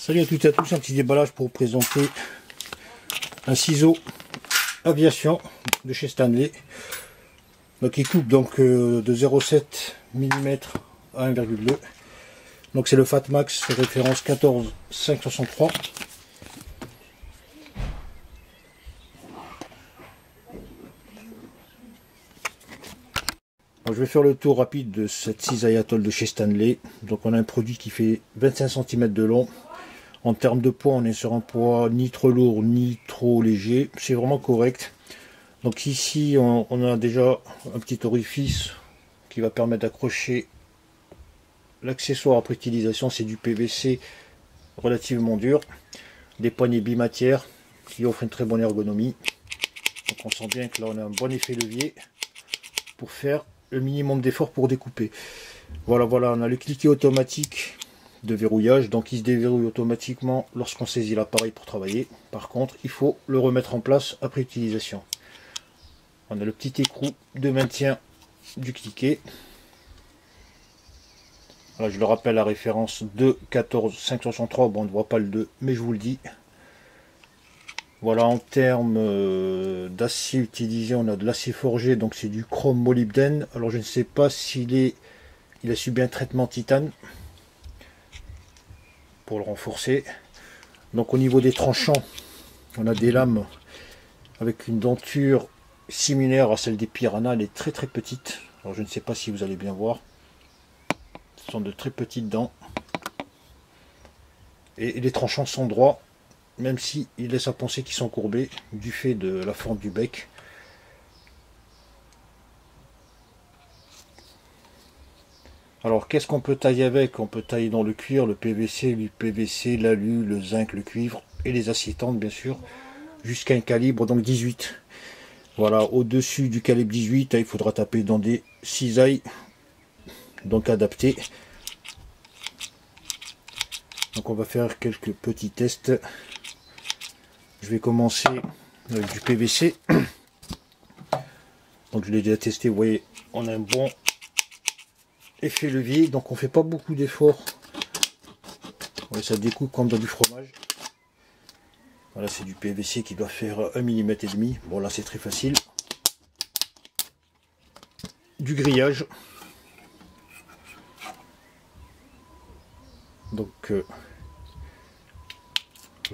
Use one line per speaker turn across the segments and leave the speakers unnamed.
Salut à toutes et à tous, un petit déballage pour vous présenter un ciseau aviation de chez Stanley. Donc il coupe donc de 0,7 mm à 1,2. Donc c'est le Fatmax référence 14563. Je vais faire le tour rapide de cette cisaille atoll de chez Stanley. Donc on a un produit qui fait 25 cm de long. En termes de poids, on est sur un poids ni trop lourd ni trop léger. C'est vraiment correct. Donc ici, on a déjà un petit orifice qui va permettre d'accrocher l'accessoire après utilisation. C'est du PVC relativement dur. Des poignées bimatières qui offrent une très bonne ergonomie. Donc on sent bien que là on a un bon effet levier pour faire le minimum d'effort pour découper. Voilà, on a le cliquet automatique de verrouillage, donc il se déverrouille automatiquement lorsqu'on saisit l'appareil pour travailler. Par contre, il faut le remettre en place après utilisation. On a le petit écrou de maintien du cliquet. Voilà, je le rappelle, la référence 2.14.563, bon on ne voit pas le 2, mais je vous le dis. Voilà, en termes d'acier utilisé, on a de l'acier forgé, donc c'est du chrome molybdène. Alors je ne sais pas s'il a subi un traitement titane pour le renforcer. Donc au niveau des tranchants, on a des lames avec une denture similaire à celle des Piranha, elle est très petite. Alors je ne sais pas si vous allez bien voir. Ce sont de très petites dents. Et les tranchants sont droits, même si ils laissent à penser qu'ils sont courbés du fait de la forme du bec. Alors qu'est-ce qu'on peut tailler avec? On peut tailler dans le cuir, le PVC, l'UPVC, l'alu, le zinc, le cuivre et les aciers tendres bien sûr, jusqu'à un calibre donc 18. Voilà, au-dessus du calibre 18, il faudra taper dans des cisailles donc adaptées. Donc on va faire quelques petits tests. Je vais commencer avec du PVC. Donc je l'ai déjà testé, vous voyez, on a un bon effet levier, donc on fait pas beaucoup d'efforts. Ouais, ça découpe comme dans du fromage. Voilà, c'est du PVC qui doit faire 1,5 mm. Bon là c'est très facile. Du grillage. Donc là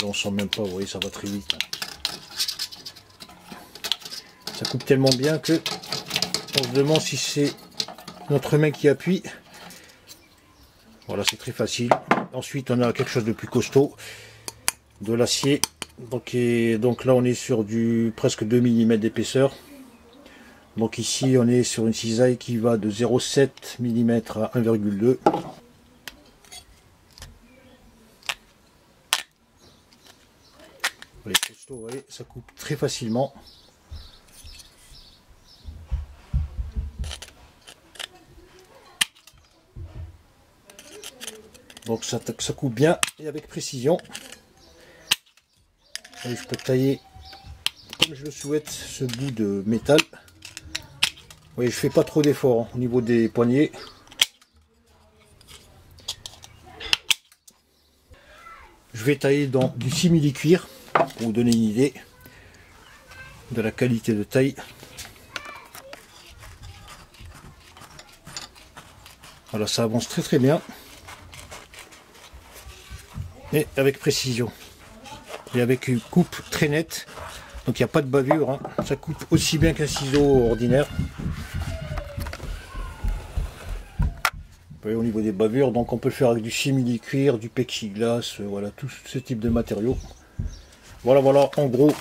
on sent même pas, vous voyez, ça va très vite. Ça coupe tellement bien que on se demande si c'est notre main qui appuie. Voilà, c'est très facile. Ensuite on a quelque chose de plus costaud, de l'acier. Donc là on est sur du presque 2 mm d'épaisseur. Donc ici on est sur une cisaille qui va de 0,7 mm à 1,2. Vous voyez, ça coupe très facilement. Donc ça coupe bien et avec précision. Et je peux tailler comme je le souhaite ce bout de métal. Vous voyez, je fais pas trop d'efforts au niveau des poignets. Je vais tailler dans du simili-cuir pour vous donner une idée de la qualité de taille. Voilà, ça avance très bien. Et avec précision. Et avec une coupe très nette. Donc il n'y a pas de bavure. Hein. Ça coupe aussi bien qu'un ciseau ordinaire. Vous voyez, au niveau des bavures, donc on peut le faire avec du simili-cuir, du plexiglas, voilà, tout ce type de matériaux. Voilà, en gros,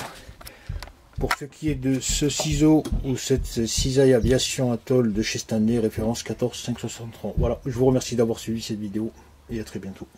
pour ce qui est de ce ciseau ou cette cisaille aviation atoll de chez Stanley, référence 14563. Voilà, je vous remercie d'avoir suivi cette vidéo et à très bientôt.